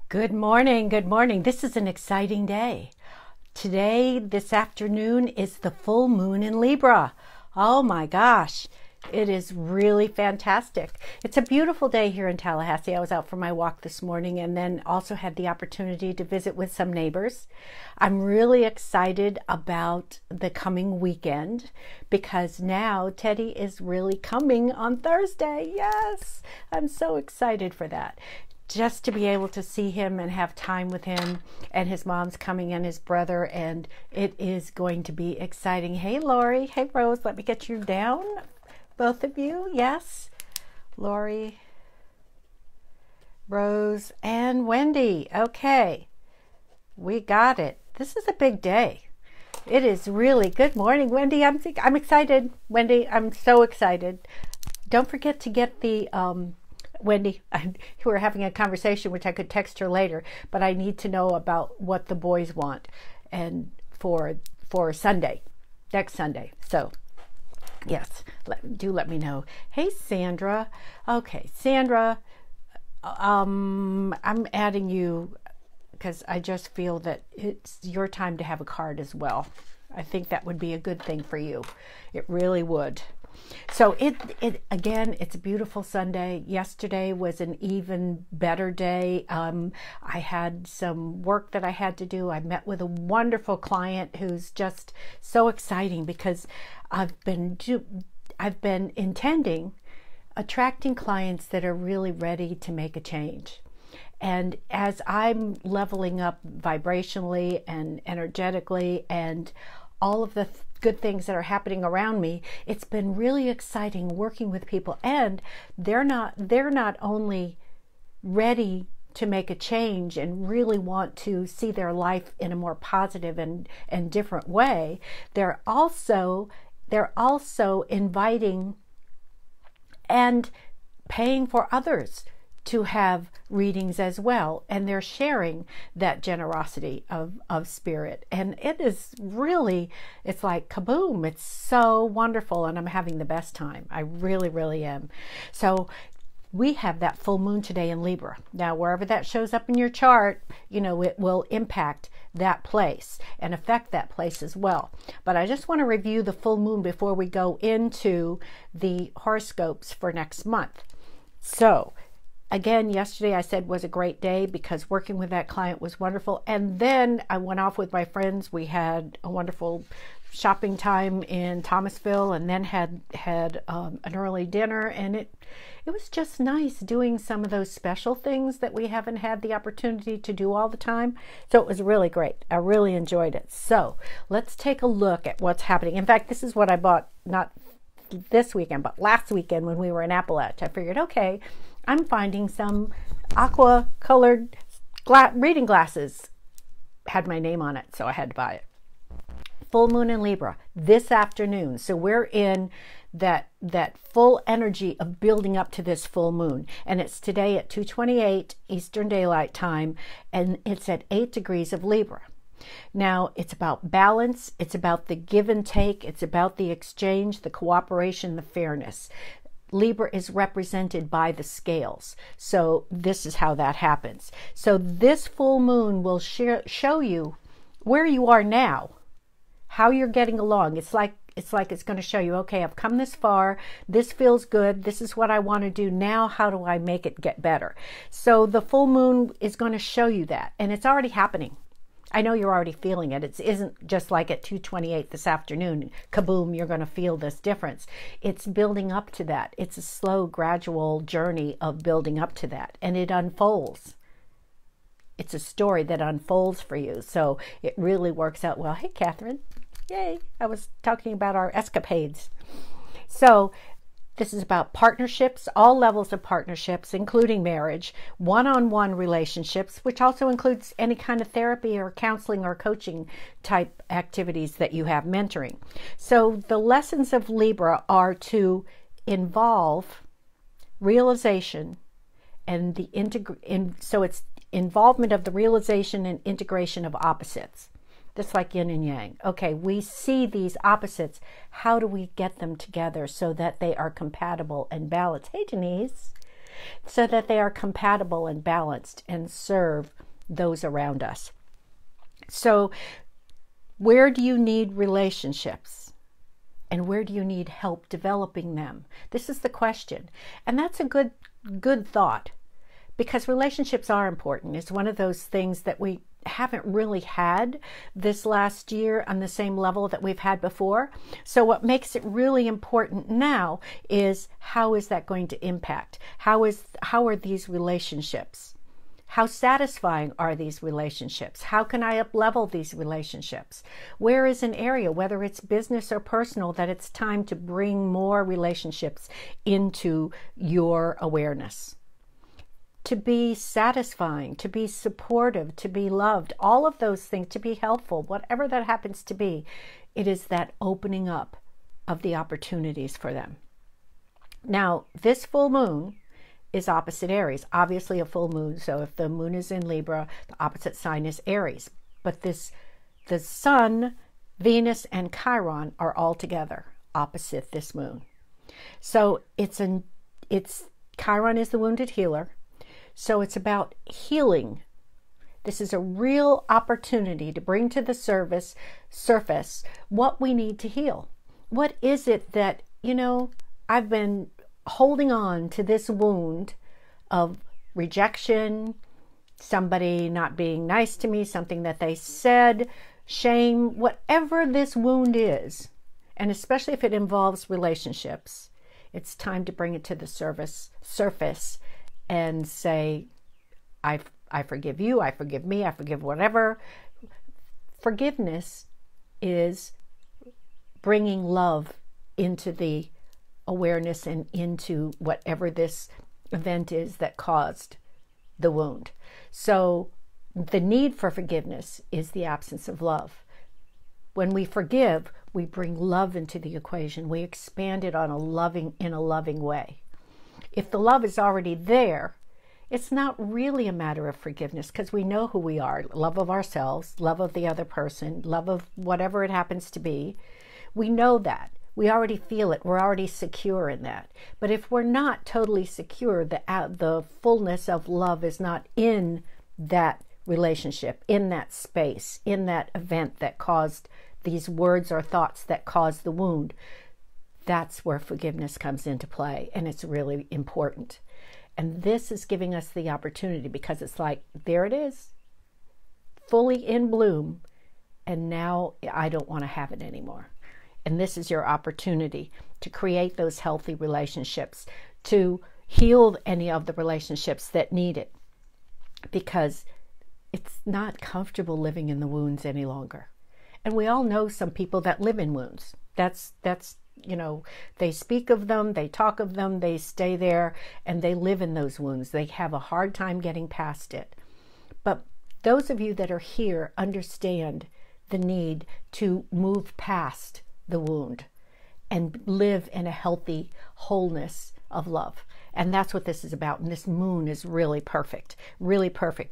Good morning. Good morning. This is an exciting day. Today, this afternoon, is the full moon in Libra. Oh my gosh. It is really fantastic. It's a beautiful day here in Tallahassee. I was out for my walk this morning and then also had the opportunity to visit with some neighbors. I'm really excited about the coming weekend because now Teddy is really coming on Thursday. Yes, I'm so excited for that. Just to be able to see him and have time with him, and his mom's coming and his brother, and it is going to be exciting. Hey Lori, hey Rose, let me get you down, both of you. Yes, Lori, Rose, and Wendy. Okay, we got it. This is a big day. It is really. Good morning, Wendy. I'm excited. Wendy, I'm so excited. Don't forget to get the Wendy, we were having a conversation, which I could text her later, but I need to know about what the boys want and for Sunday, next Sunday. So yes, do let me know. Hey, Sandra. Okay, Sandra, I'm adding you because I just feel that it's your time to have a card as well. I think that would be a good thing for you. It really would. So again, it's a beautiful Sunday. Yesterday was an even better day. I had some work that I had to do. I met with a wonderful client who's just so exciting because I've been attracting clients that are really ready to make a change. And as I'm leveling up vibrationally and energetically and all of the good things that are happening around me, it's been really exciting working with people, and they're not only ready to make a change and really want to see their life in a more positive and different way. They're also inviting and paying for others to have readings as well, and they're sharing that generosity of spirit, and it is really, it's like kaboom. It's so wonderful, and I'm having the best time. I really am. So we have that full moon today in Libra. Now wherever that shows up in your chart, it will impact that place and affect that place as well. But I just want to review the full moon before we go into the horoscopes for next month. So again, yesterday I said was a great day because working with that client was wonderful. And then I went off with my friends. We had a wonderful shopping time in Thomasville, and then had an early dinner. And it was just nice doing some of those special things that we haven't had the opportunity to do all the time. So it was really great. I really enjoyed it. So let's take a look at what's happening. In fact, this is what I bought, not this weekend, but last weekend when we were in Appalachia. I figured, okay, I'm finding some aqua colored reading glasses. Had my name on it, so I had to buy it. Full moon in Libra this afternoon. So we're in that full energy of building up to this full moon. And it's today at 2:28 Eastern Daylight Time, and it's at 8 degrees of Libra. Now, it's about balance. It's about the give and take. It's about the exchange, the cooperation, the fairness. Libra is represented by the scales. So this is how that happens. So this full moon will show you where you are now, how you're getting along. It's like it's going to show you, okay, I've come this far. This feels good. This is what I want to do. Now, how do I make it get better? So the full moon is going to show you that, and it's already happening. I know you're already feeling it. It isn't just like at 2:28 this afternoon, kaboom, you're going to feel this difference. It's building up to that. It's a slow, gradual journey of building up to that, and it unfolds. It's a story that unfolds for you, so it really works out well. Hey, Catherine. Yay. I was talking about our escapades. So this is about partnerships, all levels of partnerships, including marriage, one-on-one relationships, which also includes any kind of therapy or counseling or coaching type activities that you have, mentoring. So the lessons of Libra are to involve realization and so it's involvement of the realization and integration of opposites. Just like yin and yang. Okay, we see these opposites. How do we get them together so that they are compatible and balanced? Hey, Denise. so that they are compatible and balanced and serve those around us. So where do you need relationships? And where do you need help developing them? This is the question. And that's a good thought, because relationships are important. It's one of those things that we haven't really had this last year on the same level that we've had before. So what makes it really important now is, how is that going to impact? How are these relationships? How satisfying are these relationships? How can I up-level these relationships? Where is an area, whether it's business or personal, that it's time to bring more relationships into your awareness? To be satisfying, to be supportive, to be loved, all of those things, to be helpful, whatever that happens to be, it is that opening up of the opportunities for them. Now, this full moon is opposite Aries, obviously a full moon. So if the moon is in Libra, the opposite sign is Aries. But the Sun, Venus, and Chiron are all together opposite this moon. So Chiron is the wounded healer. So it's about healing. This is a real opportunity to bring to the surface what we need to heal. What is it that, I've been holding on to this wound of rejection, somebody not being nice to me, something that they said, shame, whatever this wound is, and especially if it involves relationships, it's time to bring it to the surface and say, I forgive you, I forgive me, I forgive whatever. Forgiveness is bringing love into the awareness and into whatever this event is that caused the wound. So the need for forgiveness is the absence of love. When we forgive, we bring love into the equation. We expand it in a loving way. If the love is already there, it's not really a matter of forgiveness, because we know who we are. Love of ourselves, love of the other person, love of whatever it happens to be. We know that. We already feel it. We're already secure in that. But if we're not totally secure, the fullness of love is not in that relationship, in that space, in that event that caused these words or thoughts that caused the wound, that's where forgiveness comes into play. And it's really important. And this is giving us the opportunity, because it's like, there it is, fully in bloom. And now I don't want to have it anymore. And this is your opportunity to create those healthy relationships, to heal any of the relationships that need it, because it's not comfortable living in the wounds any longer. And we all know some people that live in wounds. That's they speak of them, they talk of them, they stay there, and they live in those wounds. They have a hard time getting past it. But those of you that are here understand the need to move past the wound and live in a healthy wholeness of love. And that's what this is about. And this moon is really perfect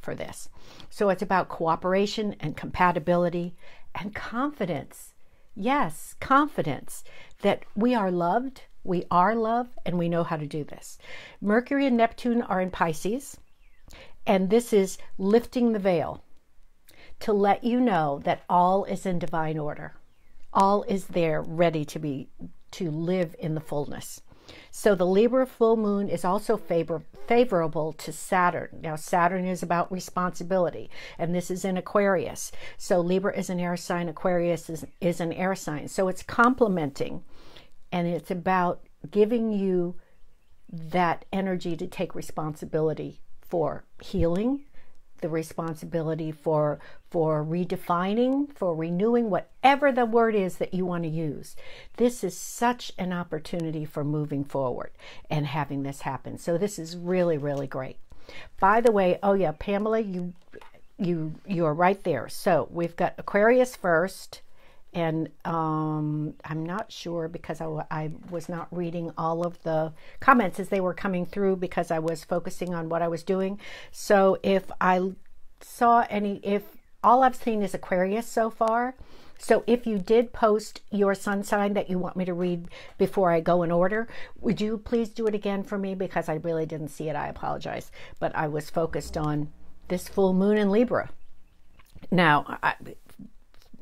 for this. So it's about cooperation and compatibility and confidence. Yes, confidence that we are loved, and we know how to do this. Mercury and Neptune are in Pisces, and this is lifting the veil to let you know that all is in divine order. All is there, ready to live in the fullness. So the Libra full moon is also favorable to Saturn. Now, Saturn is about responsibility, and this is in Aquarius. So Libra is an air sign, Aquarius is an air sign. So it's complementing, and it's about giving you that energy to take responsibility for healing, the responsibility for redefining, for renewing, whatever the word is that you want to use. This is such an opportunity for moving forward and having this happen. So this is really, really great. By the way, oh yeah, Pamela, you are right there. So we've got Aquarius first, and I'm not sure, because I was not reading all of the comments as they were coming through, because I was focusing on what I was doing. So if I saw any, if all I've seen is Aquarius so far. So if you did post your sun sign that you want me to read before I go in order, would you please do it again for me? Because I really didn't see it. I apologize. But I was focused on this full moon in Libra. Now,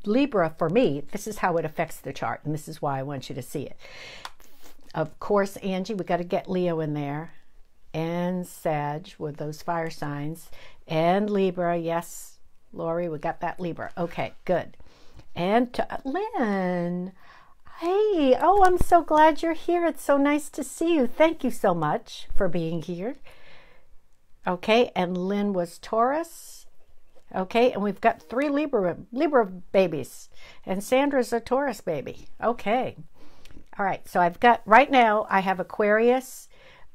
Libra, for me, this is how it affects the chart. And this is why I want you to see it. Of course, Angie, we got to get Leo in there. And Sag with those fire signs. And Libra. Yes, Lori, we got that Libra. Okay, good. And Lynn, hey, oh, I'm so glad you're here. It's so nice to see you. Thank you so much for being here. Okay, and Lynn was Taurus. Okay, and we've got 3 Libra babies, and Sandra's a Taurus baby. Okay, all right, so I've got, right now, I have Aquarius.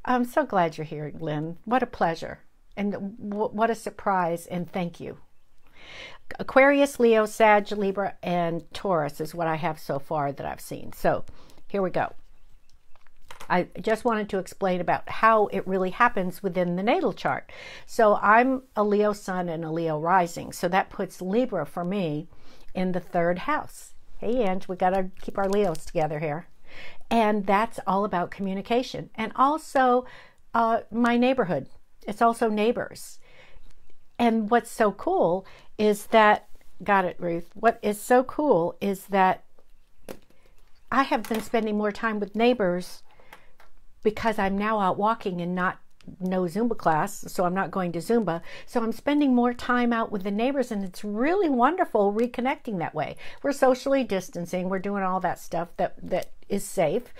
I'm so glad you're here, Lynn. What a pleasure, and what a surprise, and thank you. Aquarius, Leo, Sag, Libra, and Taurus is what I have so far that I've seen. So here we go. I just wanted to explain about how it really happens within the natal chart. So I'm a Leo sun and a Leo rising. So that puts Libra for me in the 3rd house. Hey, Ange, we got to keep our Leos together here. And that's all about communication. And also my neighborhood. It's also neighbors. And what's so cool is that, got it, Ruth. What is so cool is that I have been spending more time with neighbors because I'm now out walking and no Zumba class, so I'm not going to Zumba. So I'm spending more time out with the neighbors, and it's really wonderful reconnecting that way. We're socially distancing. We're doing all that stuff that is safe.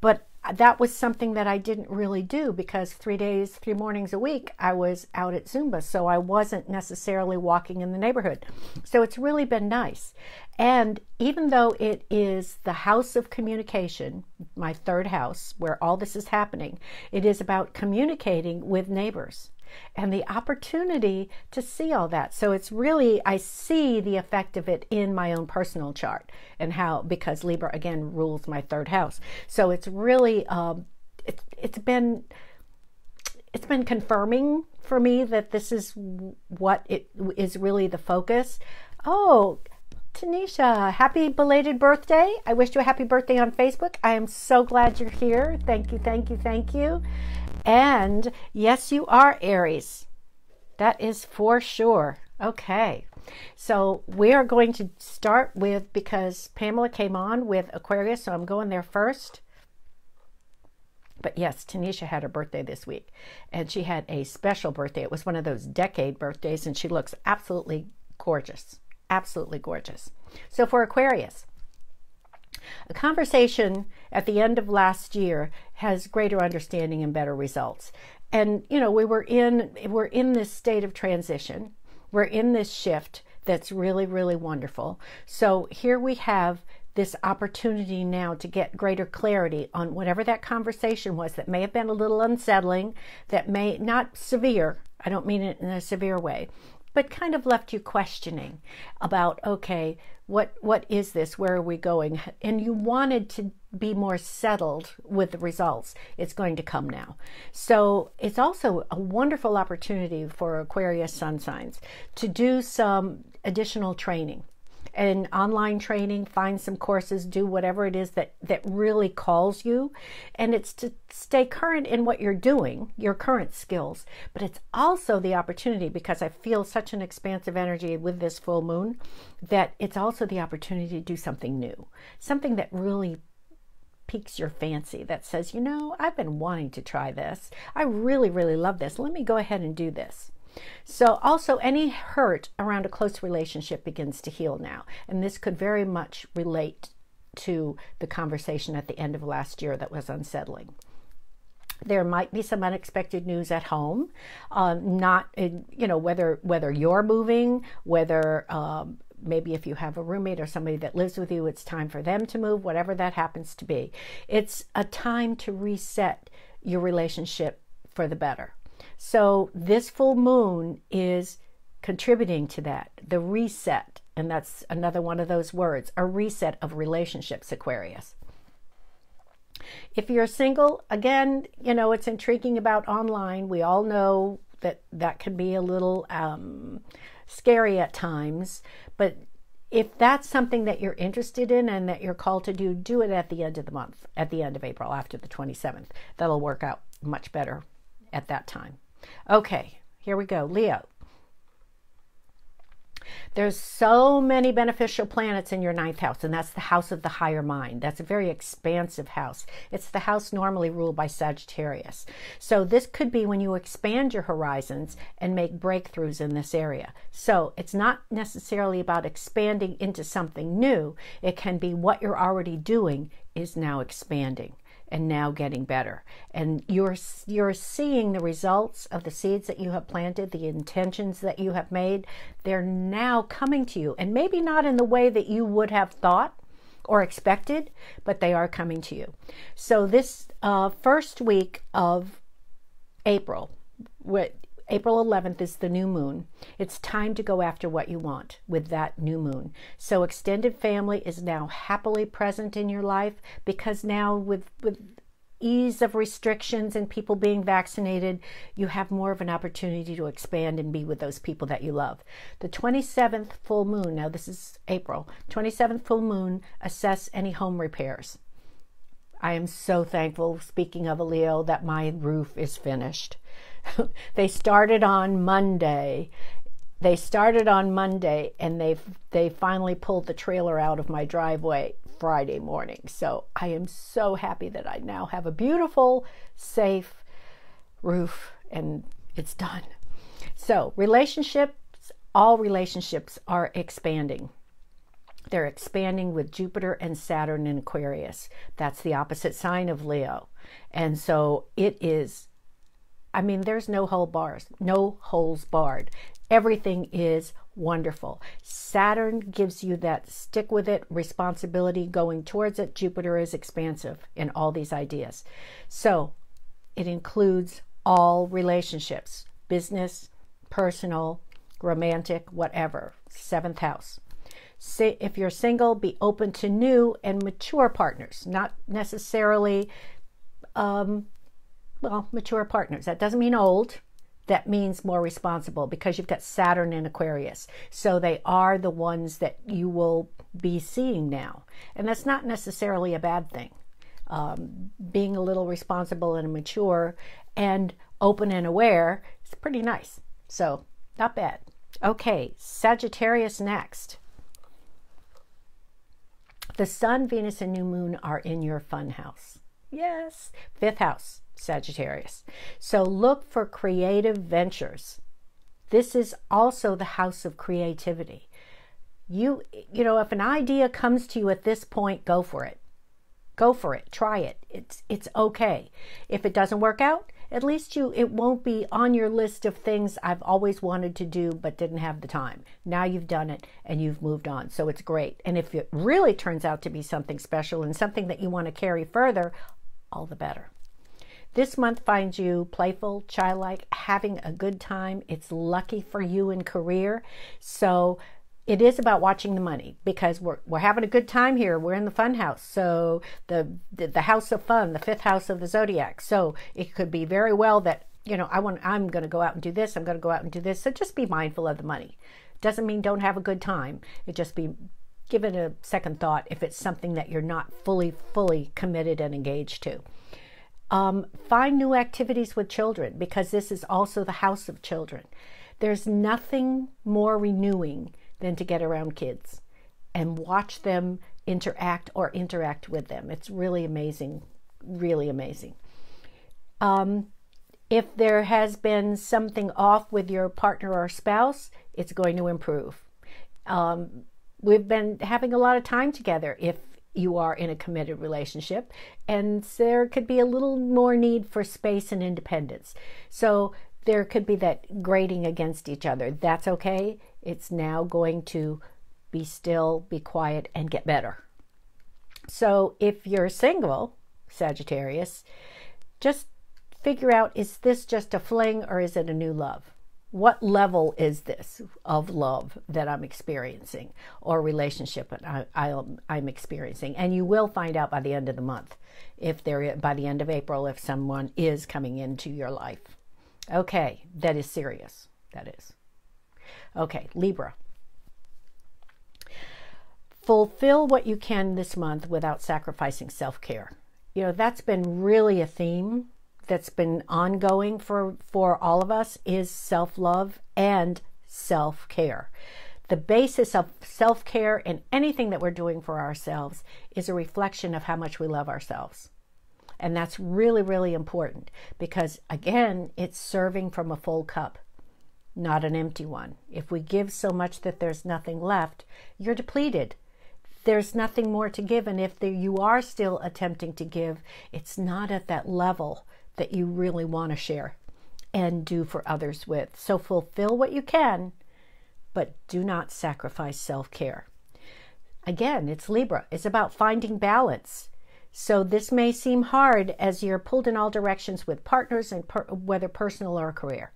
But that was something that I didn't really do because 3 mornings a week, I was out at Zumba. So I wasn't necessarily walking in the neighborhood. So it's really been nice. And even though it is the house of communication, my 3rd house, where all this is happening, it is about communicating with neighbors and the opportunity to see all that. So it's really, I see the effect of it in my own personal chart and how, because Libra again rules my 3rd house. So it's really, it's been confirming for me that this is what it is really the focus. Oh, Tanisha, happy belated birthday. I wish you a happy birthday on Facebook. I am so glad you're here. Thank you, thank you, thank you. And yes, you are Aries. That is for sure. Okay. So we are going to start with, because Pamela came on with Aquarius, so I'm going there first. But yes, Tanisha had her birthday this week, and she had a special birthday. It was one of those decade birthdays, and she looks absolutely gorgeous. Absolutely gorgeous. So for Aquarius, a conversation at the end of last year has greater understanding and better results. And, you know, we're in this state of transition. We're in this shift that's really, really wonderful. So here we have this opportunity now to get greater clarity on whatever that conversation was that may have been a little unsettling, that may not severe, I don't mean it in a severe way, but kind of left you questioning about, okay, what is this? Where are we going? And you wanted to be more settled with the results. It's going to come now. So it's also a wonderful opportunity for Aquarius sun signs to do some additional training and online training, find some courses, do whatever it is that really calls you. And it's to stay current in what you're doing, your current skills. But it's also the opportunity, because I feel such an expansive energy with this full moon, that it's also the opportunity to do something new, something that really piques your fancy, that says, you know, I've been wanting to try this. I really, really love this. Let me go ahead and do this. So also any hurt around a close relationship begins to heal now. And this could very much relate to the conversation at the end of last year that was unsettling. There might be some unexpected news at home, whether you're moving, whether maybe if you have a roommate or somebody that lives with you, it's time for them to move, whatever that happens to be. It's a time to reset your relationship for the better. So this full moon is contributing to that, the reset. And that's another one of those words, a reset of relationships, Aquarius. If you're single, again, you know, it's intriguing about online. We all know that can be a little scary at times, but if that's something that you're interested in and that you're called to do, do it at the end of the month, at the end of April, after the 27th. That'll work out much better at that time. Okay, here we go. Leo. There's so many beneficial planets in your ninth house, and that's the house of the higher mind. That's a very expansive house. It's the house normally ruled by Sagittarius. So this could be when you expand your horizons and make breakthroughs in this area. So it's not necessarily about expanding into something new. It can be what you're already doing is now expanding and now getting better. And you're seeing the results of the seeds that you have planted, the intentions that you have made. They're now coming to you, and maybe not in the way that you would have thought or expected, but they are coming to you. So this first week of April, April 11th is the new moon. It's time to go after what you want with that new moon. So extended family is now happily present in your life, because now with ease of restrictions and people being vaccinated, you have more of an opportunity to expand and be with those people that you love. The 27th full moon, now this is April, 27th full moon, assess any home repairs. I am so thankful, speaking of a Leo, that my roof is finished. They started on Monday. And they finally pulled the trailer out of my driveway Friday morning. So I am so happy that I now have a beautiful, safe roof, and it's done. So relationships, all relationships are expanding. They're expanding with Jupiter and Saturn in Aquarius. That's the opposite sign of Leo. And so it is, I mean, there's no holes barred. Everything is wonderful. Saturn gives you that stick with it responsibility going towards it. Jupiter is expansive in all these ideas. So it includes all relationships, business, personal, romantic, whatever. 7th house. If you're single, be open to new and mature partners, not necessarily mature partners. That doesn't mean old. That means more responsible, because you've got Saturn in Aquarius. So they are the ones that you will be seeing now. And that's not necessarily a bad thing. Being a little responsible and mature and open and aware is pretty nice. So not bad. Okay, Sagittarius next. The Sun, Venus, and New Moon are in your fun house. Yes, 5th house. Sagittarius. So look for creative ventures. This is also the house of creativity. You know, if an idea comes to you at this point, go for it. Go for it. Try it. It's okay. If it doesn't work out, at least it won't be on your list of things I've always wanted to do but didn't have the time. Now you've done it and you've moved on. So it's great. And if it really turns out to be something special and something that you want to carry further, all the better. This month finds you playful, childlike, having a good time. It's lucky for you in career. So it is about watching the money, because we're having a good time here. We're in the fun house. So the house of fun, the 5th house of the zodiac. So it could be very well that, you know, I'm going to go out and do this. I'm going to go out and do this. So just be mindful of the money. Doesn't mean don't have a good time. It just be give it a second thought if it's something that you're not fully committed and engaged to. Find new activities with children, because this is also the house of children. There's nothing more renewing than to get around kids and watch them interact with them. It's really amazing, really amazing. If there has been something off with your partner or spouse, it's going to improve. We've been having a lot of time together if you are in a committed relationship, and there could be a little more need for space and independence. So there could be that grating against each other. That's okay. It's now going to be still, be quiet, and get better. So if you're single, Sagittarius, just figure out, is this just a fling or is it a new love? What level is this of love that I'm experiencing, or relationship that I'm experiencing? And you will find out by the end of the month, by the end of April, if someone is coming into your life. Okay, that is serious. That is. Okay, Libra. Fulfill what you can this month without sacrificing self-care. You know, that's been really a theme that's been ongoing for all of us, is self-love and self-care. The basis of self-care and anything that we're doing for ourselves is a reflection of how much we love ourselves. And that's really, really important because, again, it's serving from a full cup, not an empty one. If we give so much that there's nothing left, you're depleted. There's nothing more to give. And if you are still attempting to give, it's not at that level that you really want to share and do for others with. So fulfill what you can, but do not sacrifice self-care. Again, it's Libra. It's about finding balance. So this may seem hard as you're pulled in all directions with partners, and whether personal or career.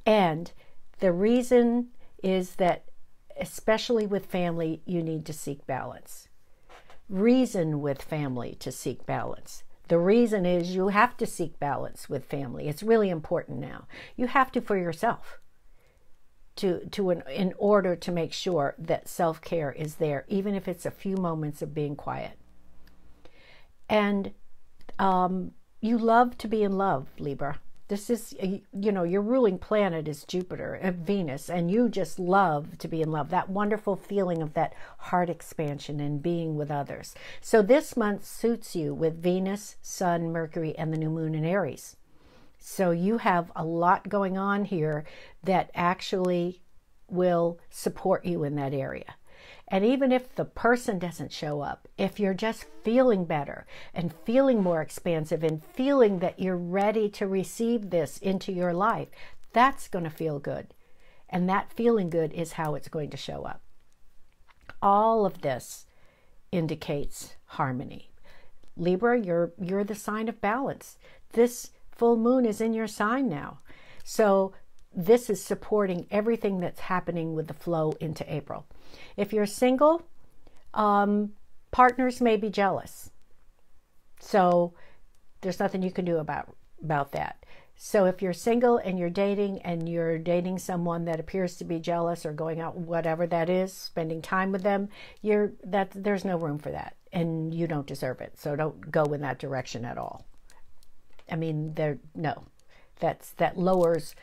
And the reason is that, especially with family, you need to seek balance. Reason with family to seek balance. The reason is you have to seek balance with family. It's really important now. You have to for yourself in order to make sure that self-care is there, even if it's a few moments of being quiet. And you love to be in love, Libra. This is, you know, your ruling planet is Jupiter, Venus, and you just love to be in love. That wonderful feeling of that heart expansion and being with others. So this month suits you with Venus, Sun, Mercury, and the new moon in Aries. So you have a lot going on here that actually will support you in that area. And even if the person doesn't show up, if you're just feeling better and feeling more expansive and feeling that you're ready to receive this into your life, that's going to feel good. And that feeling good is how it's going to show up. All of this indicates harmony. Libra, you're the sign of balance. This full moon is in your sign now. So this is supporting everything that's happening with the flow into April. If you're single, partners may be jealous. So there's nothing you can do about that. So if you're single and you're dating someone that appears to be jealous or going out, whatever that is, spending time with them, there's no room for that, and you don't deserve it. So don't go in that direction at all. I mean, that lowers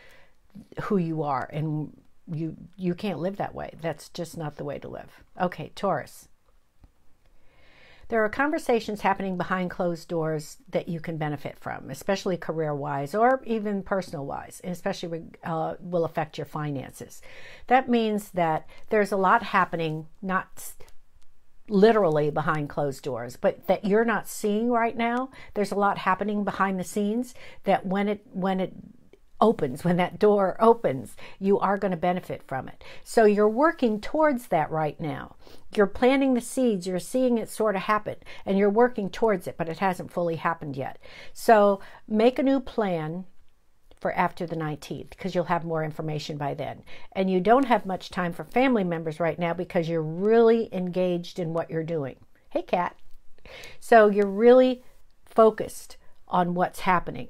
who you are, and you can't live that way. That's just not the way to live. Okay, Taurus. There are conversations happening behind closed doors that you can benefit from, especially career-wise or even personal-wise, and especially will affect your finances. That means that there's a lot happening, not literally behind closed doors, but that you're not seeing right now. There's a lot happening behind the scenes that when that door opens, you are going to benefit from it. So you're working towards that right now. You're planting the seeds, you're seeing it sort of happen, and you're working towards it, but it hasn't fully happened yet. So make a new plan for after the 19th, because you'll have more information by then. And you don't have much time for family members right now because you're really engaged in what you're doing. Hey, Cat. So you're really focused on what's happening.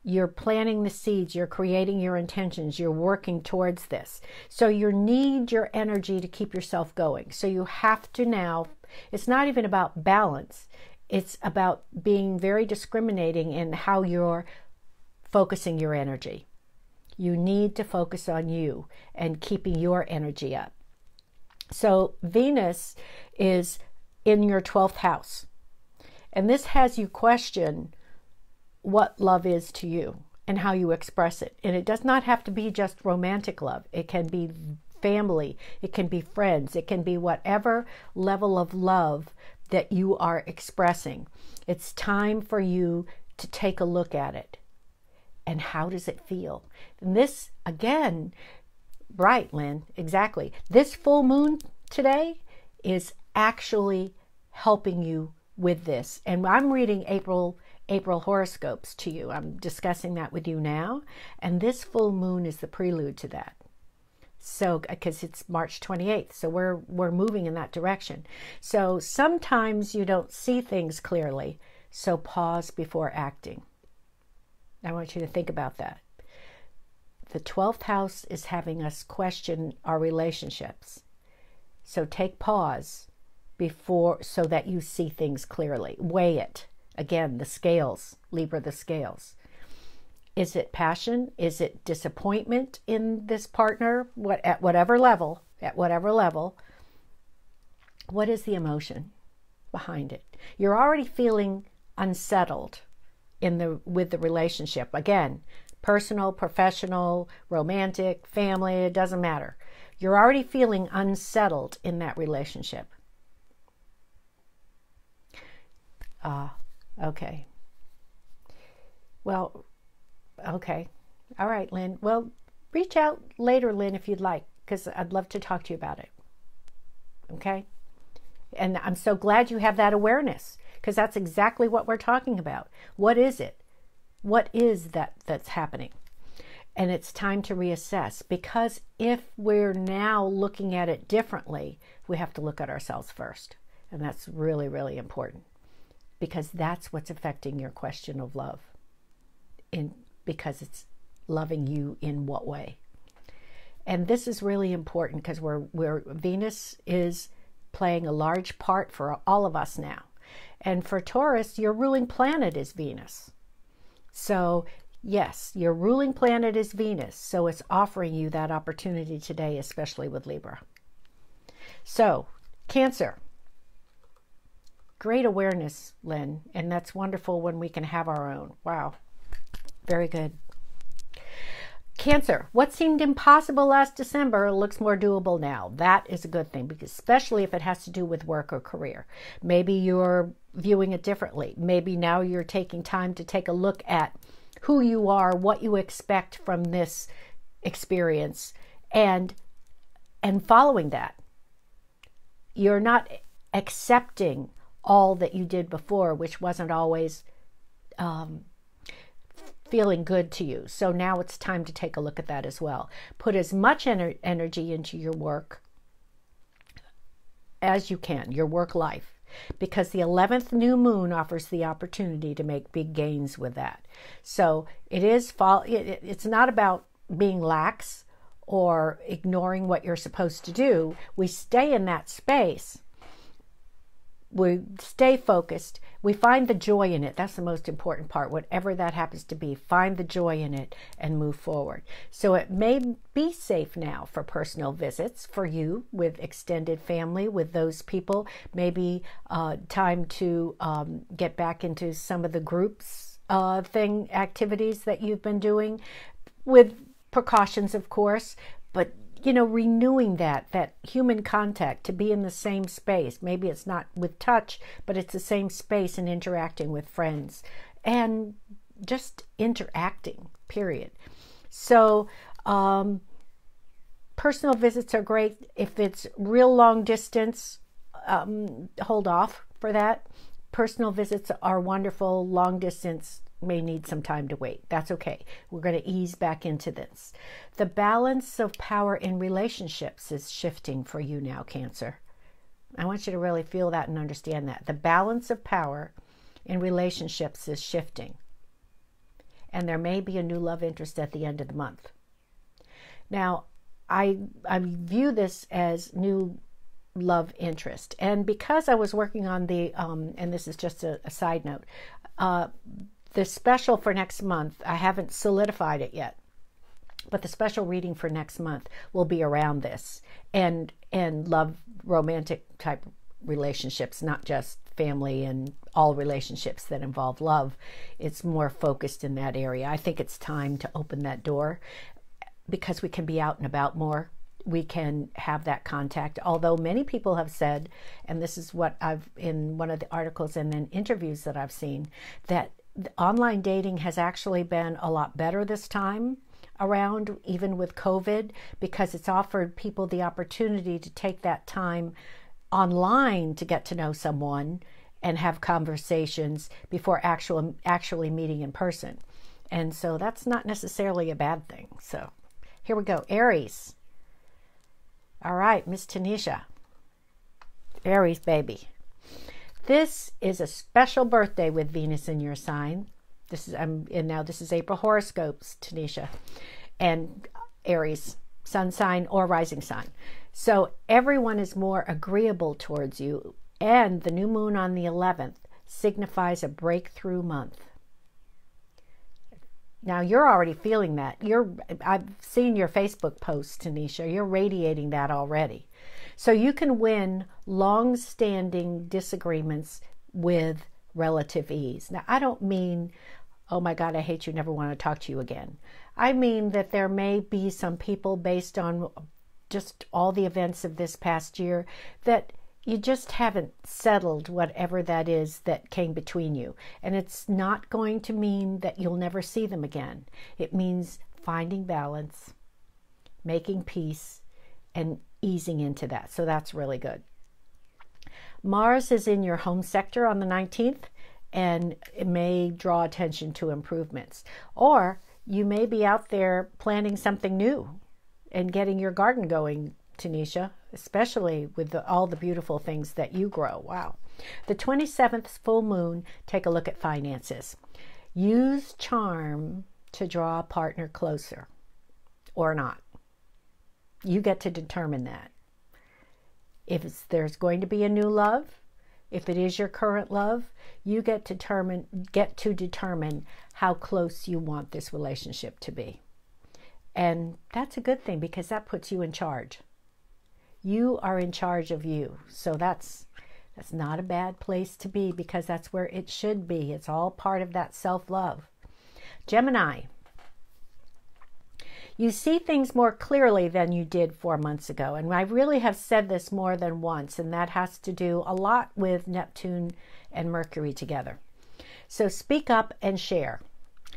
You're planting the seeds, you're creating your intentions, you're working towards this. So you need your energy to keep yourself going. So you have to now, it's not even about balance, it's about being very discriminating in how you're focusing your energy. You need to focus on you and keeping your energy up. So Venus is in your 12th house. And this has you question what love is to you and how you express it. And it does not have to be just romantic love. It can be family, it can be friends, it can be whatever level of love that you are expressing. It's time for you to take a look at it. And how does it feel? And this, again, right, Lynn, exactly. This full moon today is actually helping you with this. And I'm reading April horoscopes to you. I'm discussing that with you now. And this full moon is the prelude to that. So, because it's March 28th, so we're moving in that direction. So sometimes you don't see things clearly. So pause before acting. I want you to think about that. The 12th house is having us question our relationships. So take pause before, so that you see things clearly. Weigh it. Again, the scales, Libra, the scales. Is it passion? Is it disappointment in this partner? At whatever level, what is the emotion behind it? You're already feeling unsettled with the relationship. Again, personal, professional, romantic, family, it doesn't matter. You're already feeling unsettled in that relationship. Okay. Well, okay. All right, Lynn. Well, reach out later, Lynn, if you'd like, because I'd love to talk to you about it. Okay? And I'm so glad you have that awareness, because that's exactly what we're talking about. What is it? What is that's happening? And it's time to reassess, because if we're now looking at it differently, we have to look at ourselves first. And that's really, really important, because that's what's affecting your question of love. Because it's loving you in what way? And this is really important, because Venus is playing a large part for all of us now. And for Taurus, your ruling planet is Venus. So yes, your ruling planet is Venus. So it's offering you that opportunity today, especially with Libra. So Cancer. Great awareness, Lynn. And that's wonderful when we can have our own. Wow. Very good. Cancer, what seemed impossible last December looks more doable now. That is a good thing, because especially if it has to do with work or career. Maybe you're viewing it differently. Maybe now you're taking time to take a look at who you are, what you expect from this experience, and following that. You're not accepting all that you did before, which wasn't always feeling good to you. So now it's time to take a look at that as well. Put as much energy into your work as you can, your work life, because the 11th new moon offers the opportunity to make big gains with that. So it's not about being lax or ignoring what you're supposed to do. We stay in that space. We stay focused. We find the joy in it. That's the most important part. Whatever that happens to be, find the joy in it and move forward. So it may be safe now for personal visits for you with extended family, with those people. Maybe time to get back into some of the groups activities that you've been doing, with precautions, of course, but renewing that human contact, to be in the same space. Maybe it's not with touch, but it's the same space, and interacting with friends and just interacting, period. So personal visits are great. If it's real long distance, hold off for that. Personal visits are wonderful. Long distance may need some time to wait. That's okay. We're going to ease back into this. The balance of power in relationships is shifting for you now, Cancer. I want you to really feel that and understand that. The balance of power in relationships is shifting. And there may be a new love interest at the end of the month. Now, I view this as new love interest. And because I was working on the, and this is just a side note, the special for next month, I haven't solidified it yet, but the special reading for next month will be around this and love, romantic type relationships, not just family and all relationships that involve love. It's more focused in that area. I think it's time to open that door, because we can be out and about more. We can have that contact. Although many people have said, and this is what I've, in one of the articles and then interviews that I've seen, that online dating has actually been a lot better this time around, even with COVID, because it's offered people the opportunity to take that time online to get to know someone and have conversations before actually meeting in person. And so that's not necessarily a bad thing. So here we go. Aries. All right, Miss Tanisha. Aries, baby. This is a special birthday with Venus in your sign. This is April Horoscopes, Tanisha, and Aries, sun sign or rising sign. So everyone is more agreeable towards you, and the new moon on the 11th signifies a breakthrough month. Now you're already feeling that. I've seen your Facebook posts, Tanisha. You're radiating that already. So you can win long-standing disagreements with relative ease. Now, I don't mean, oh my God, I hate you, never want to talk to you again. I mean that there may be some people, based on just all the events of this past year, that you just haven't settled whatever that is that came between you. And it's not going to mean that you'll never see them again. It means finding balance, making peace, and easing into that. So that's really good. Mars is in your home sector on the 19th, and it may draw attention to improvements. Or you may be out there planning something new and getting your garden going, Tanisha, especially with all the beautiful things that you grow. Wow. The 27th full moon, take a look at finances. Use charm to draw a partner closer or not. You get to determine that. If there's going to be a new love, if it is your current love, you get to determine how close you want this relationship to be. And that's a good thing, because that puts you in charge. You are in charge of you. So that's not a bad place to be, because that's where it should be. It's all part of that self-love. Gemini, you see things more clearly than you did 4 months ago. And I really have said this more than once, and that has to do a lot with Neptune and Mercury together. So speak up and share.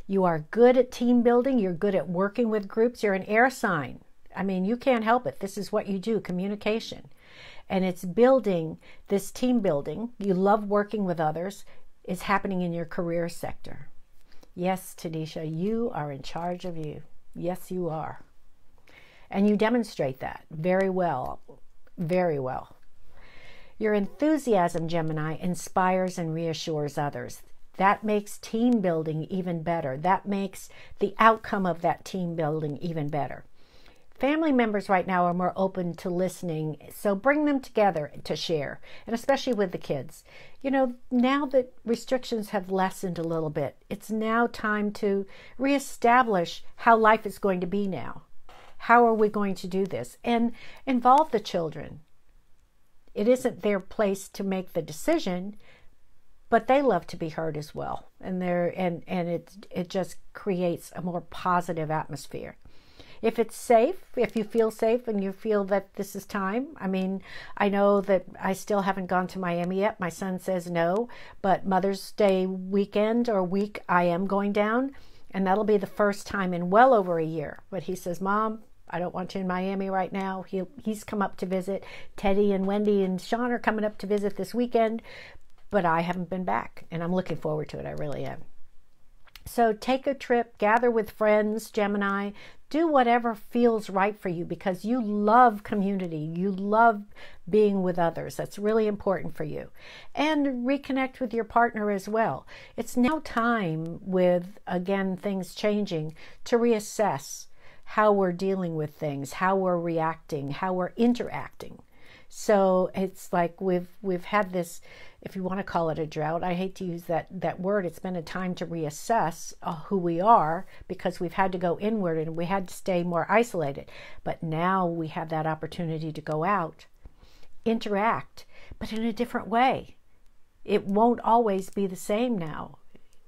You are good at team building. You're good at working with groups. You're an air sign. I mean, you can't help it. This is what you do, communication. And it's building, this team building. You love working with others. Is happening in your career sector. Yes, Tanisha, you are in charge of you. Yes, you are. And you demonstrate that very well, very well. Your enthusiasm, Gemini, inspires and reassures others. That makes team building even better. That makes the outcome of that team building even better. Family members right now are more open to listening, so bring them together to share, and especially with the kids. You know, now that restrictions have lessened a little bit, it's now time to reestablish how life is going to be now. How are we going to do this? And involve the children. It isn't their place to make the decision, but they love to be heard as well. And it just creates a more positive atmosphere. If it's safe, if you feel safe and you feel that this is time. I mean, I know that I still haven't gone to Miami yet. My son says no, but Mother's Day weekend or week I am going down, and that'll be the first time in well over a year. But he says, Mom, I don't want you in Miami right now. He's come up to visit. Teddy and Wendy and Sean are coming up to visit this weekend, but I haven't been back, and I'm looking forward to it. I really am. So take a trip, gather with friends, Gemini. Do whatever feels right for you, because you love community. You love being with others. That's really important for you. And reconnect with your partner as well. It's now time, with, again, things changing, to reassess how we're dealing with things, how we're reacting, how we're interacting. So it's like we've had this, if you want to call it a drought, I hate to use that word. It's been a time to reassess who we are, because we've had to go inward and we had to stay more isolated. But now we have that opportunity to go out, interact, but in a different way. It won't always be the same now.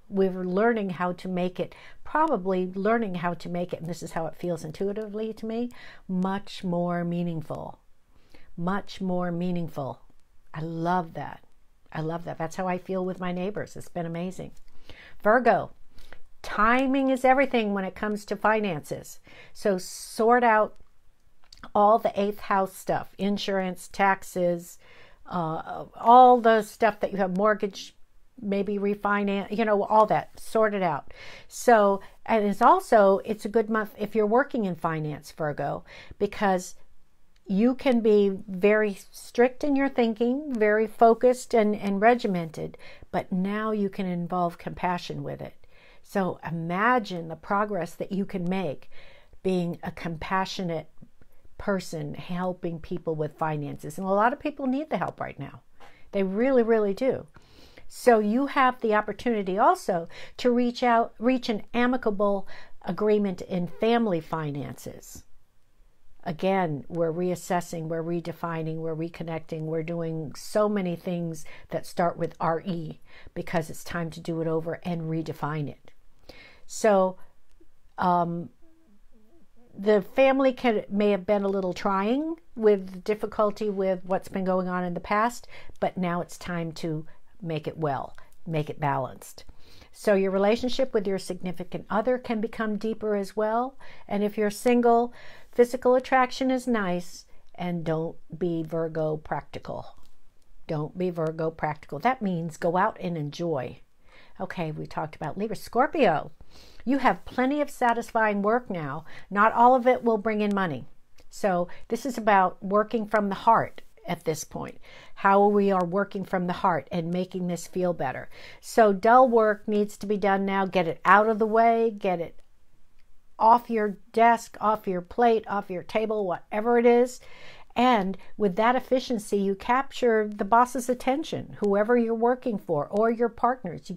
We're learning how to make it, probably learning how to make it, and this is how it feels intuitively to me, much more meaningful. Much more meaningful. I love that. I love that. That's how I feel with my neighbors. It's been amazing. Virgo, timing is everything when it comes to finances. So sort out all the 8th house stuff, insurance, taxes, all the stuff that you have, mortgage, maybe refinance, you know, all that, sort it out. So, and it's a good month if you're working in finance, Virgo, because you can be very strict in your thinking, very focused and regimented, but now you can involve compassion with it. So imagine the progress that you can make being a compassionate person, helping people with finances. And a lot of people need the help right now. They really, really do. So you have the opportunity also to reach an amicable agreement in family finances. Again, we're reassessing, we're redefining, we're reconnecting, we're doing so many things that start with RE because it's time to do it over and redefine it. So the family may have been a little trying with difficulty with what's been going on in the past, but now it's time to make it well, make it balanced. So your relationship with your significant other can become deeper as well. And if you're single, physical attraction is nice, and don't be Virgo practical. Don't be Virgo practical. That means go out and enjoy. Okay, we talked about Libra. Scorpio, you have plenty of satisfying work now. Not all of it will bring in money. So this is about working from the heart at this point. How we are working from the heart and making this feel better. So dull work needs to be done now. Get it out of the way. Get it off your desk, off your plate, off your table, whatever it is. And with that efficiency, you capture the boss's attention, whoever you're working for, or your partners.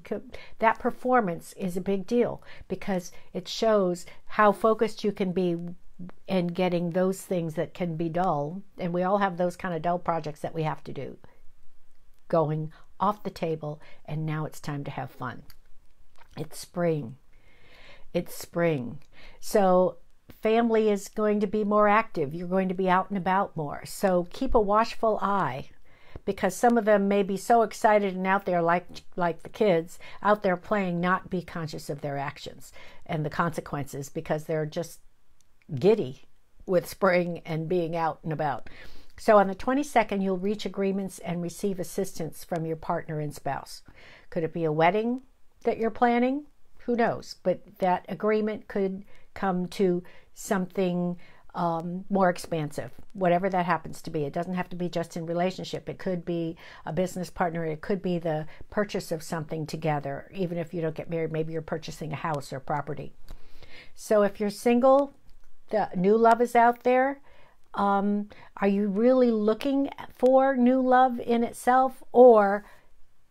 That performance is a big deal because it shows how focused you can be in getting those things that can be dull. And we all have those kind of dull projects that we have to do, going off the table. And now it's time to have fun. It's spring. It's spring. So family is going to be more active. You're going to be out and about more. So keep a watchful eye, because some of them may be so excited and out there like the kids out there playing, not be conscious of their actions and the consequences, because they're just giddy with spring and being out and about. So on the 22nd, you'll reach agreements and receive assistance from your partner and spouse. Could it be a wedding that you're planning? Who knows? But that agreement could come to something more expansive, whatever that happens to be. It doesn't have to be just in relationship. It could be a business partner. It could be the purchase of something together. Even if you don't get married, maybe you're purchasing a house or property. So if you're single, the new love is out there. Are you really looking for new love in itself, or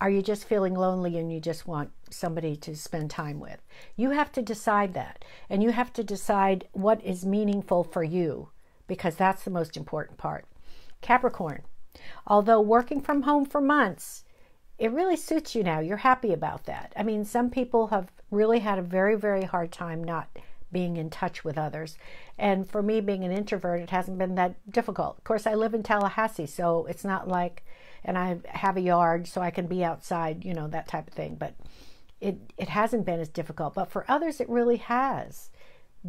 are you just feeling lonely and you just want somebody to spend time with? You have to decide that, and you have to decide what is meaningful for you, because that's the most important part. Capricorn, although working from home for months, it really suits you now. You're happy about that. I mean, some people have really had a very, very hard time not being in touch with others. And for me, being an introvert, it hasn't been that difficult. Of course, I live in Tallahassee, so it's not like, and I have a yard so I can be outside, you know, that type of thing. But it hasn't been as difficult. But for others, it really has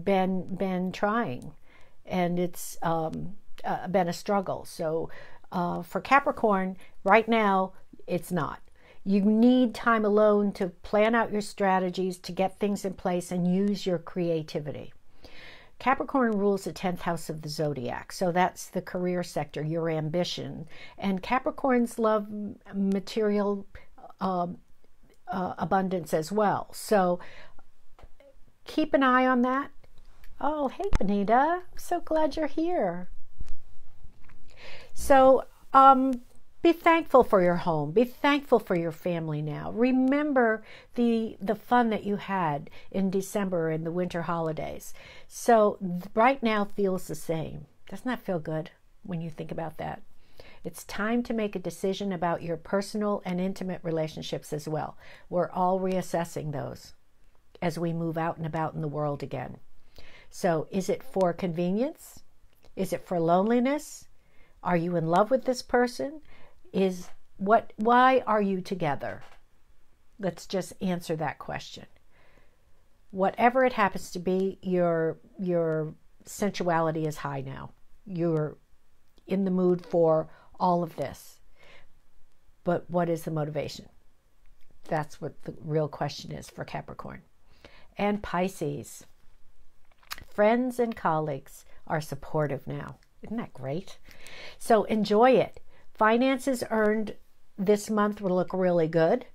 been trying, and it's been a struggle. So for Capricorn, right now, it's not. You need time alone to plan out your strategies, to get things in place and use your creativity. Capricorn rules the 10th house of the zodiac. So that's the career sector, your ambition. And Capricorns love material abundance as well. So keep an eye on that. Oh, hey, Benita. I'm so glad you're here. So, be thankful for your home. Be thankful for your family now. Remember the fun that you had in December and the winter holidays. So right now feels the same. Doesn't that feel good when you think about that? It's time to make a decision about your personal and intimate relationships as well. We're all reassessing those as we move out and about in the world again. So is it for convenience? Is it for loneliness? Are you in love with this person? Why are you together? Let's just answer that question. Whatever it happens to be, your sensuality is high now. You're in the mood for all of this. But what is the motivation? That's what the real question is for Capricorn. And Pisces. Friends and colleagues are supportive now. Isn't that great? So enjoy it. Finances earned this month will look really good.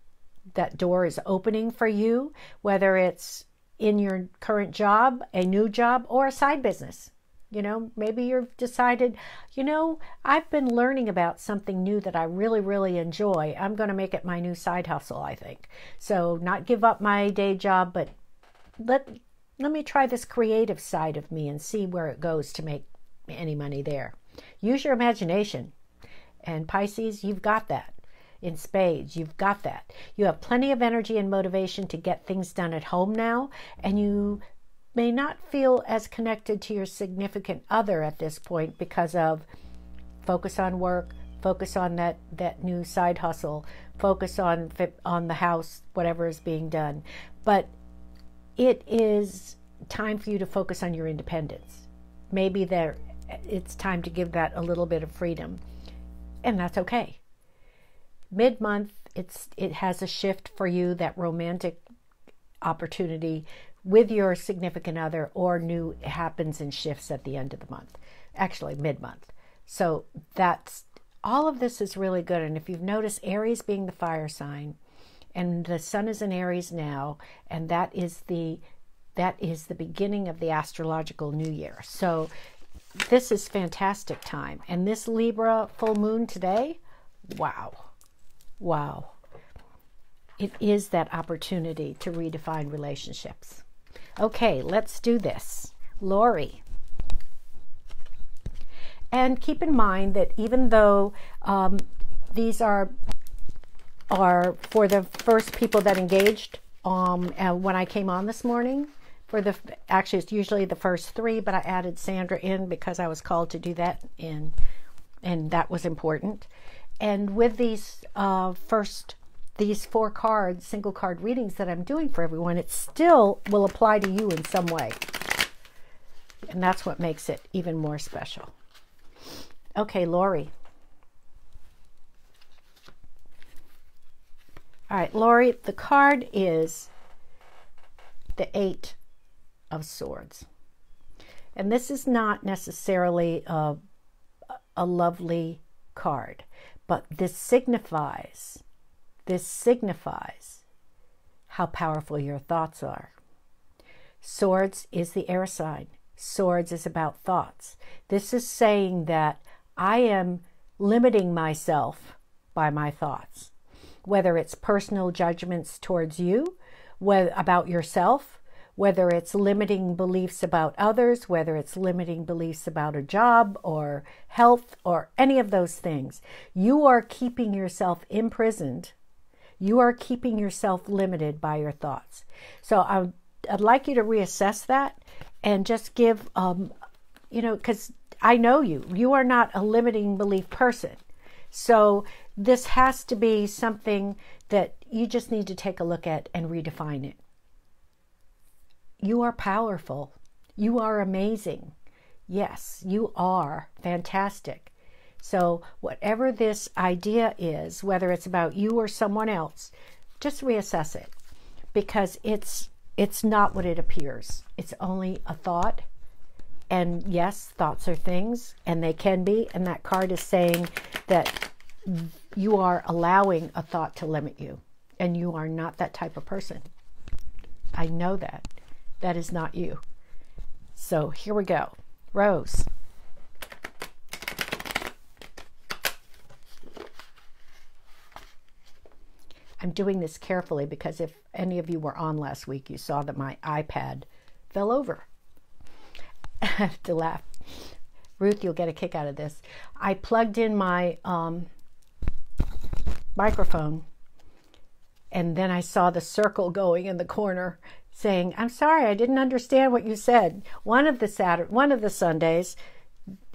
That door is opening for you, whether it's in your current job, a new job, or a side business. You know, maybe you've decided, you know, I've been learning about something new that I really, really enjoy. I'm going to make it my new side hustle, I think. So not give up my day job, but let me try this creative side of me and see where it goes to make any money there. Use your imagination. And Pisces, you've got that. In spades, you've got that. You have plenty of energy and motivation to get things done at home now, and you may not feel as connected to your significant other at this point because of focus on work, focus on that new side hustle, focus on the house, whatever is being done. But it is time for you to focus on your independence. Maybe it's time to give that a little bit of freedom, and that's okay. Mid-month, it has a shift for you, that romantic opportunity with your significant other or new happens and shifts at the end of the month, actually mid-month. So that's all of this is really good. And if you've noticed, Aries being the fire sign, and the sun is in Aries now, and that is the beginning of the astrological new year. So this is fantastic time. And this Libra full moon today, wow. Wow. It is that opportunity to redefine relationships. Okay, let's do this. Lori. And keep in mind that even though these are for the first people that engaged when I came on this morning, actually it's usually the first 3, but I added Sandra in because I was called to do that, and that was important. And with these these 4 cards, single card readings that I'm doing for everyone, it still will apply to you in some way. And that's what makes it even more special. Okay, Lori. All right, Lori, the card is the 8 of Swords. And this is not necessarily a lovely card. But this signifies how powerful your thoughts are. Swords is the air sign. Swords is about thoughts. This is saying that I am limiting myself by my thoughts, whether it's personal judgments towards you, about yourself, whether it's limiting beliefs about others, whether it's limiting beliefs about a job or health or any of those things. You are keeping yourself imprisoned. You are keeping yourself limited by your thoughts. So I'd like you to reassess that and just give, because I know you are not a limiting belief person. So this has to be something that you just need to take a look at and redefine it. You are powerful. You are amazing. Yes, you are fantastic. So whatever this idea is, whether it's about you or someone else, just reassess it, because it's not what it appears. It's only a thought. And yes, thoughts are things, and they can be. And that card is saying that you are allowing a thought to limit you, and you are not that type of person. I know that. That is not you. So here we go. Rose. I'm doing this carefully because if any of you were on last week, you saw that my iPad fell over. I have to laugh. Ruth, you'll get a kick out of this. I plugged in my microphone, and then I saw the circle going in the corner saying, I'm sorry, I didn't understand what you said. One of the Sundays,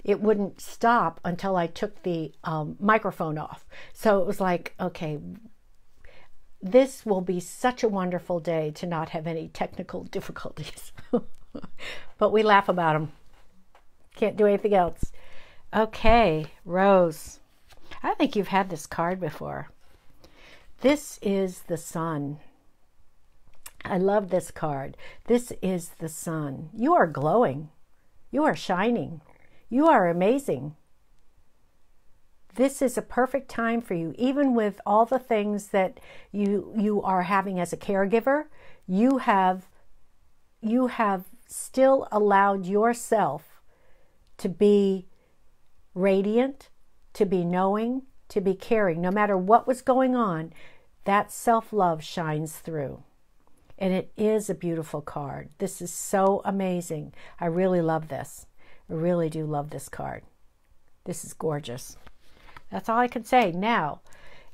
it wouldn't stop until I took the microphone off. So it was like, okay, this will be such a wonderful day to not have any technical difficulties. But we laugh about them. Can't do anything else. Okay, Rose. I think you've had this card before. This is the sun. I love this card. This is the sun. You are glowing. You are shining. You are amazing. This is a perfect time for you. Even with all the things that you are having as a caregiver, you have still allowed yourself to be radiant, to be knowing, to be caring. No matter what was going on, that self-love shines through. And it is a beautiful card. This is so amazing. I really love this. I really do love this card. This is gorgeous. That's all I can say. Now,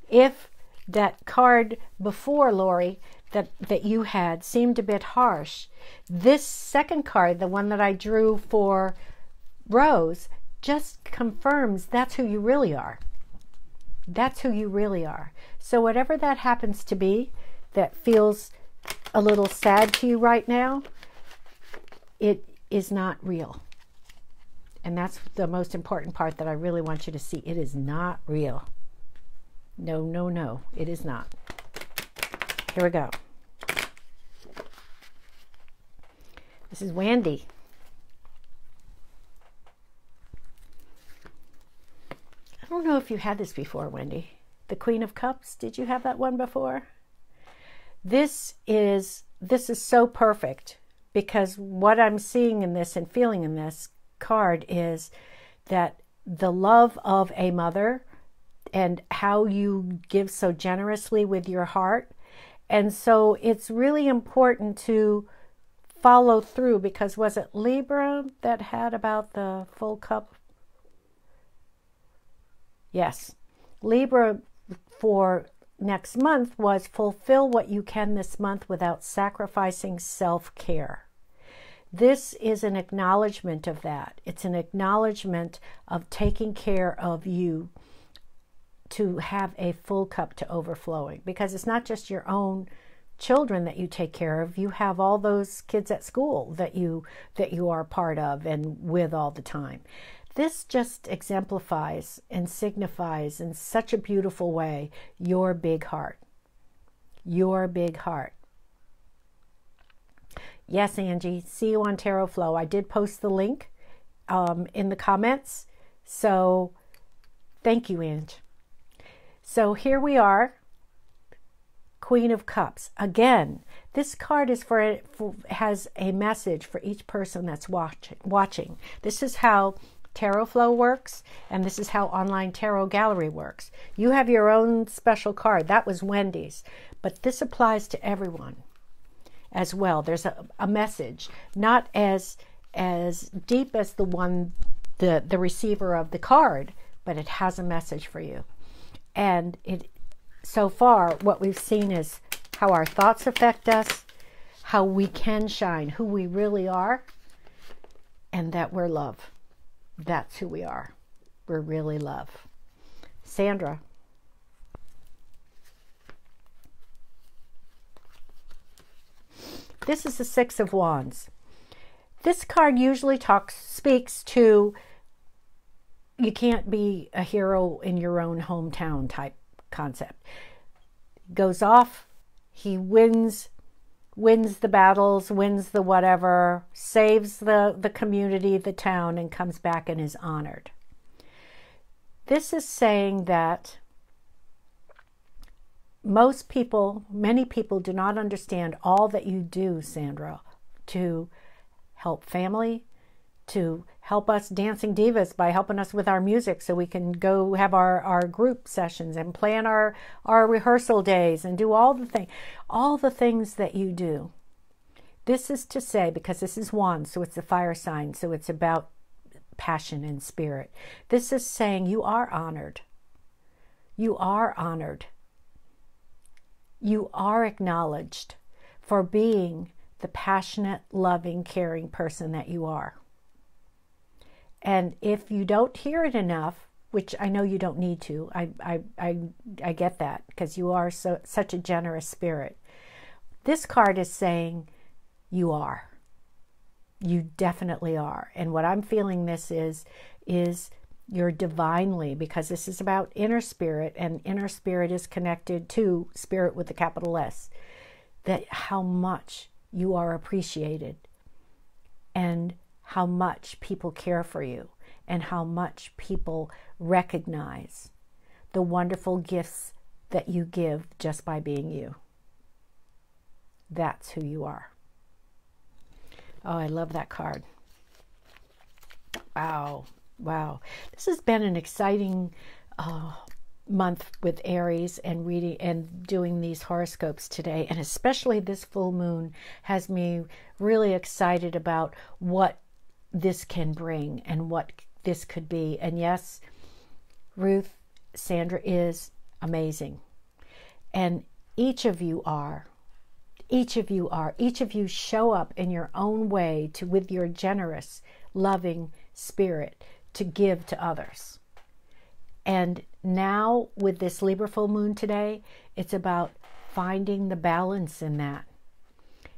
if that card before, Lori, that you had seemed a bit harsh, this second card, the one that I drew for Rose, just confirms that's who you really are. That's who you really are. So whatever that happens to be that feels a little sad to you right now, it is not real. And that's the most important part that I really want you to see. It is not real. No, no, no, it is not. Here we go. This is Wendy. I don't know if you had this before, Wendy. The Queen of Cups. Did you have that one before? This is so perfect, because what I'm seeing in this and feeling in this card is that the love of a mother and how you give so generously with your heart. And so it's really important to follow through, because was it Libra that had about the full cup? Yes. Libra for next month was fulfill what you can this month without sacrificing self-care. This is an acknowledgement of that. It's an acknowledgement of taking care of you to have a full cup to overflowing, because it's not just your own children that you take care of. You have all those kids at school that you are part of and with all the time. This just exemplifies and signifies in such a beautiful way your big heart. Your big heart. Yes, Angie, see you on Tarot Flow. I did post the link in the comments. So thank you, Angie. So here we are, Queen of Cups. Again, this card is has a message for each person that's watching. This is how Tarot Flow works, and this is how Online Tarot Gallery works. You have your own special card. That was Wendy's, but this applies to everyone as well. There's a message, not as deep as the one, the receiver of the card, but it has a message for you. And so far, what we've seen is how our thoughts affect us, how we can shine, who we really are, and that we're love. That's who we are. We're really love. Sandra. This is the Six of Wands. This card usually speaks to you can't be a hero in your own hometown type concept. Goes off, he wins the battles, wins the whatever, saves the community, the town, and comes back and is honored. This is saying that many people do not understand all that you do, Sandra, to help family, to help us dancing divas by helping us with our music so we can go have our group sessions and plan our rehearsal days and do all the things that you do. This is to say, because this is Wands, so it's a fire sign, so it's about passion and spirit. This is saying you are honored. You are honored. You are acknowledged for being the passionate, loving, caring person that you are. And if you don't hear it enough, which I know you don't need to, I get that, because you are such a generous spirit. This card is saying you are. You definitely are. And what I'm feeling this is you're divinely, because this is about inner spirit, and inner spirit is connected to spirit with a capital S, that how much you are appreciated and how much people care for you. and how much people recognize the wonderful gifts that you give just by being you. That's who you are. Oh, I love that card. Wow. Wow. This has been an exciting month with Aries and reading and doing these horoscopes today. And especially this full moon has me really excited about what this can bring and what this could be. And yes, Ruth, Sandra is amazing. And each of you are. Each of you show up in your own way with your generous, loving spirit to give to others. And now with this Libra full moon today, it's about finding the balance in that.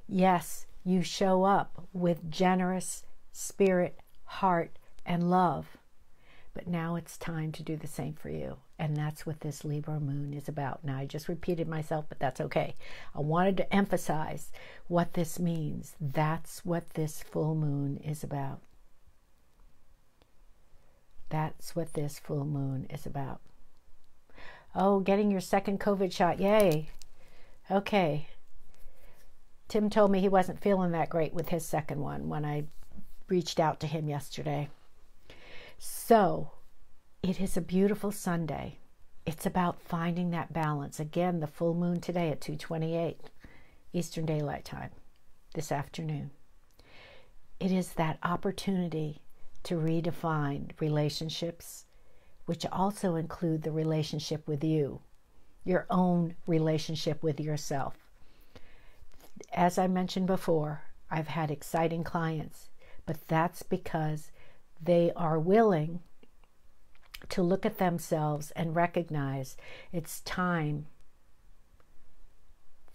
Yes, you show up with generous spirit, heart, and love. But now it's time to do the same for you. And that's what this Libra moon is about. Now, I just repeated myself, but that's okay. I wanted to emphasize what this means. That's what this full moon is about. That's what this full moon is about. Oh, getting your second COVID shot. Yay. Okay. Tim told me he wasn't feeling that great with his second one when I reached out to him yesterday. So, it is a beautiful Sunday. It's about finding that balance. Again, the full moon today at 2:28 Eastern Daylight Time this afternoon. It is that opportunity to redefine relationships, which also include the relationship with you, your own relationship with yourself. As I mentioned before, I've had exciting clients, but that's because they are willing to look at themselves and recognize it's time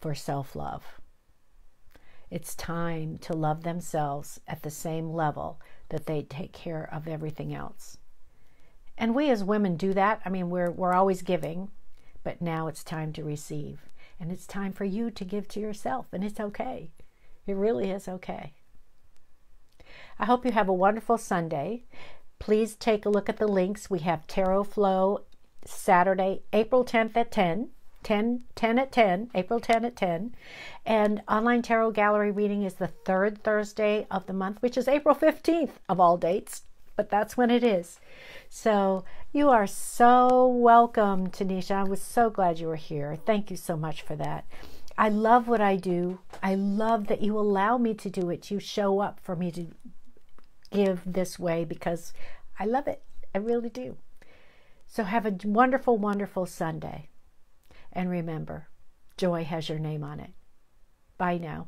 for self-love. It's time to love themselves at the same level that they take care of everything else. And we as women do that. I mean, we're always giving, but now it's time to receive. And it's time for you to give to yourself, and it's okay. It really is okay. I hope you have a wonderful Sunday. Please take a look at the links. We have Tarot Flow Saturday, April 10th at 10 at 10, April 10 at 10. And Online Tarot Gallery reading is the third Thursday of the month, which is April 15th of all dates, but that's when it is. So you are so welcome, Tanisha. I was so glad you were here. Thank you so much for that. I love what I do. I love that you allow me to do it. You show up for me to give this way because I love it. I really do. So have a wonderful, wonderful Sunday. And remember, joy has your name on it. Bye now.